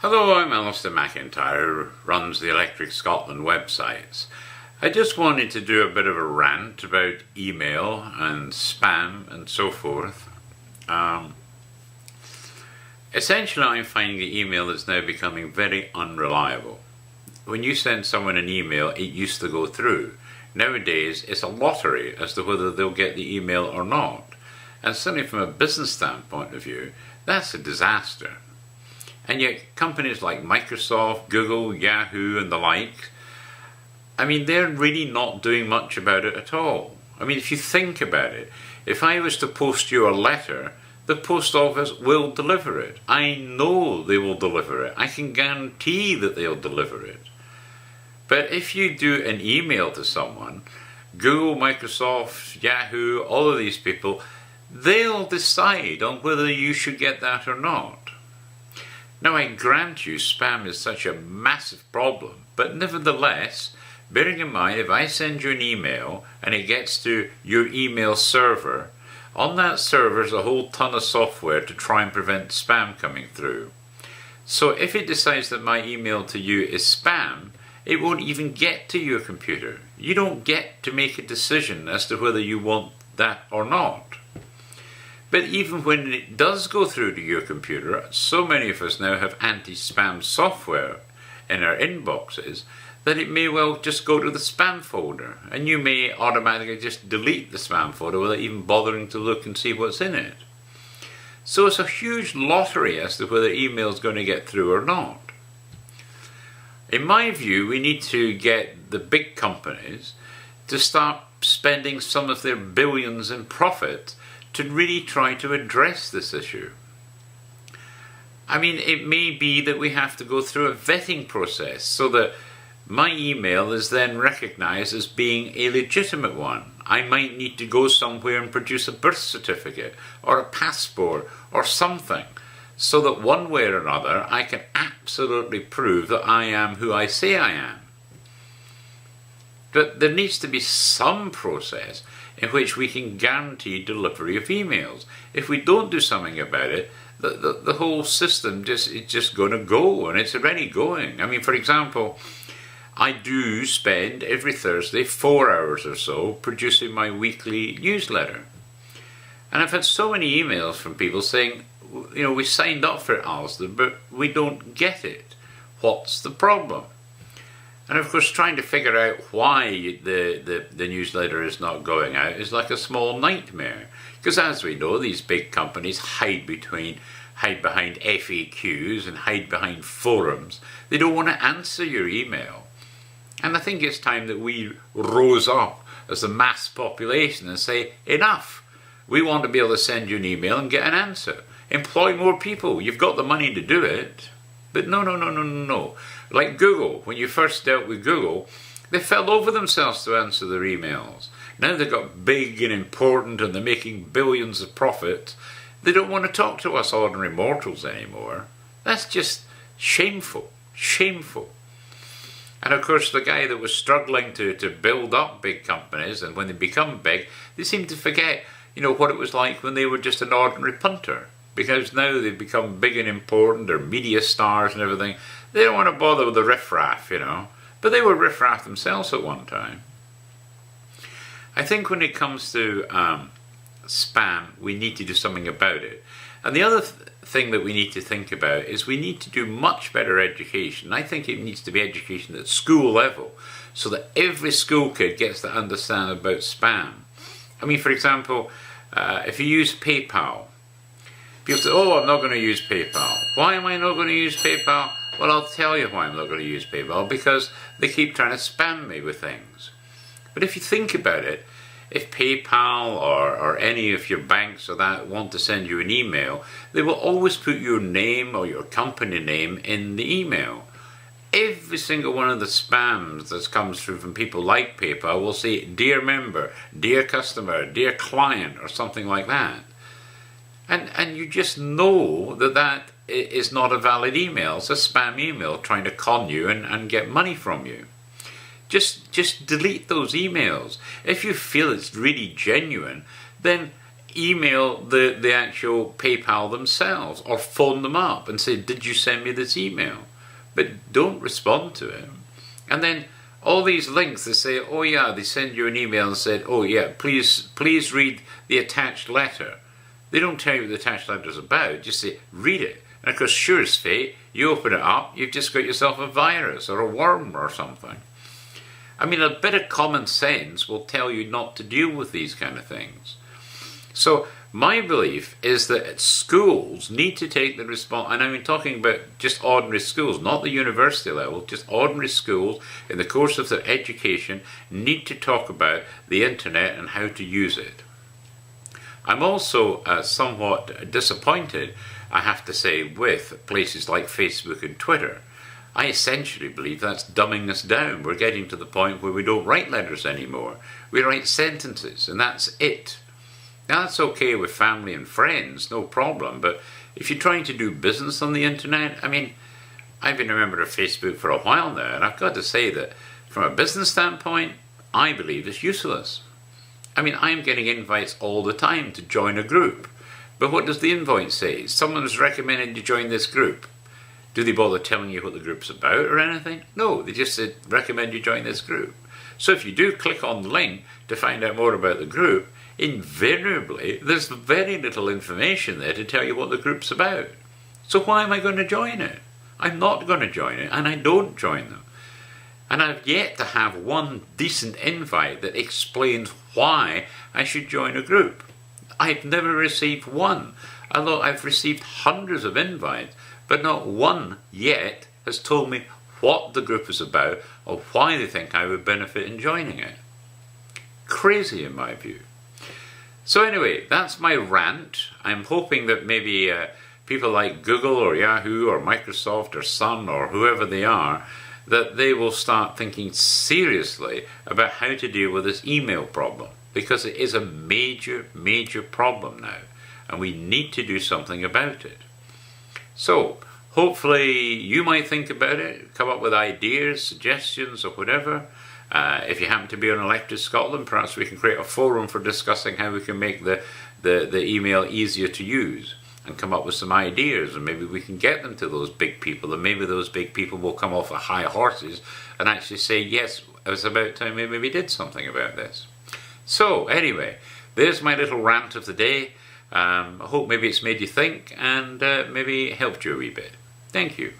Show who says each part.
Speaker 1: Hello, I'm Alistair McIntyre, who runs the Electric Scotland websites. I just wanted to do a bit of a rant about email and spam and so forth. Essentially, I'm finding the email is now becoming very unreliable. When you send someone an email, it used to go through. Nowadays, it's a lottery as to whether they'll get the email or not. And certainly from a business standpoint of view, that's a disaster. And yet companies like Microsoft, Google, Yahoo and the like, they're really not doing much about it at all. If you think about it, if I was to post you a letter, the post office will deliver it. I know they will deliver it. I can guarantee that they'll deliver it. But if you do an email to someone, Google, Microsoft, Yahoo, all of these people, they'll decide on whether you should get that or not. Now, I grant you spam is such a massive problem, but nevertheless, bearing in mind, if I send you an email and it gets to your email server, on that server is a whole ton of software to try and prevent spam coming through. So if it decides that my email to you is spam, it won't even get to your computer. You don't get to make a decision as to whether you want that or not. But even when it does go through to your computer, so many of us now have anti-spam software in our inboxes that it may well just go to the spam folder, and you may automatically just delete the spam folder without even bothering to look and see what's in it. So it's a huge lottery as to whether email is going to get through or not. In my view, we need to get the big companies to start spending some of their billions in profit to really try to address this issue. It may be that we have to go through a vetting process so that my email is then recognized as being a legitimate one. I might need to go somewhere and produce a birth certificate or a passport or something so that one way or another I can absolutely prove that I am who I say I am. But there needs to be some process in which we can guarantee delivery of emails. If we don't do something about it, the whole system is just going to go, and it's already going. For example, I do spend every Thursday 4 hours or so producing my weekly newsletter. And I've had so many emails from people saying, we signed up for it, Alistair, but we don't get it. What's the problem? And of course, trying to figure out why the newsletter is not going out is like a small nightmare. Because as we know, these big companies hide behind FAQs and hide behind forums. They don't want to answer your email. And I think it's time that we rose up as a mass population and say, enough. We want to be able to send you an email and get an answer. Employ more people. You've got the money to do it. But no. Like Google, when you first dealt with Google, they fell over themselves to answer their emails. Now they've got big and important and they're making billions of profit. They don't want to talk to us ordinary mortals anymore. That's just shameful. And of course, the guy that was struggling to build up big companies, and when they become big, they seem to forget, what it was like when they were just an ordinary punter. Because now they've become big and important, they're media stars and everything. They don't want to bother with the riffraff, But they were riffraff themselves at one time. I think when it comes to spam, we need to do something about it. And the other thing that we need to think about is we need to do much better education. I think it needs to be education at school level so that every school kid gets to understand about spam. For example, if you use PayPal, people say, I'm not going to use PayPal. Why am I not going to use PayPal? Well, I'll tell you why I'm not going to use PayPal, because they keep trying to spam me with things. But if you think about it, if PayPal or any of your banks or that want to send you an email, they will always put your name or your company name in the email. Every single one of the spams that comes through from people like PayPal will say, dear member, dear customer, dear client, or something like that. And you just know that is not a valid email. It's a spam email trying to con you and get money from you. Just delete those emails. If you feel it's really genuine, then email the actual PayPal themselves or phone them up and say, did you send me this email? But don't respond to it. And then all these links, they say, oh yeah, they send you an email and said, oh yeah, please read the attached letter. They don't tell you what the attached letter is about, just say, read it. And of course, sure as fate, you open it up, you've just got yourself a virus or a worm or something. I mean, a bit of common sense will tell you not to deal with these kind of things. So my belief is that schools need to take the response, and I'm talking about just ordinary schools, not the university level, just ordinary schools in the course of their education need to talk about the internet and how to use it. I'm also somewhat disappointed, I have to say, with places like Facebook and Twitter. I essentially believe that's dumbing us down. We're getting to the point where we don't write letters anymore. We write sentences, and that's it. Now, that's okay with family and friends, no problem, but if you're trying to do business on the internet, I mean, I've been a member of Facebook for a while now, and I've got to say that from a business standpoint, I believe it's useless. I mean, I'm getting invites all the time to join a group, but what does the invite say? Someone's recommended you join this group. Do they bother telling you what the group's about or anything? No, they just said, recommend you join this group. So if you do click on the link to find out more about the group, invariably there's very little information there to tell you what the group's about. So why am I going to join it? I'm not going to join it, and I don't join them. And I've yet to have one decent invite that explains why I should join a group. I've never received one, although I've received hundreds of invites, but not one yet has told me what the group is about or why they think I would benefit in joining it. Crazy in my view. So anyway, that's my rant. I'm hoping that maybe people like Google or Yahoo or Microsoft or Sun or whoever they are, that they will start thinking seriously about how to deal with this email problem, because it is a major, major problem now, and we need to do something about it. So, hopefully you might think about it, come up with ideas, suggestions or whatever. If you happen to be on Elected Scotland, perhaps we can create a forum for discussing how we can make the email easier to use and come up with some ideas, and maybe we can get them to those big people, and maybe those big people will come off of high horses and actually say, yes, it was about time maybe we did something about this. So anyway, there's my little rant of the day. I hope maybe it's made you think and maybe helped you a wee bit. Thank you.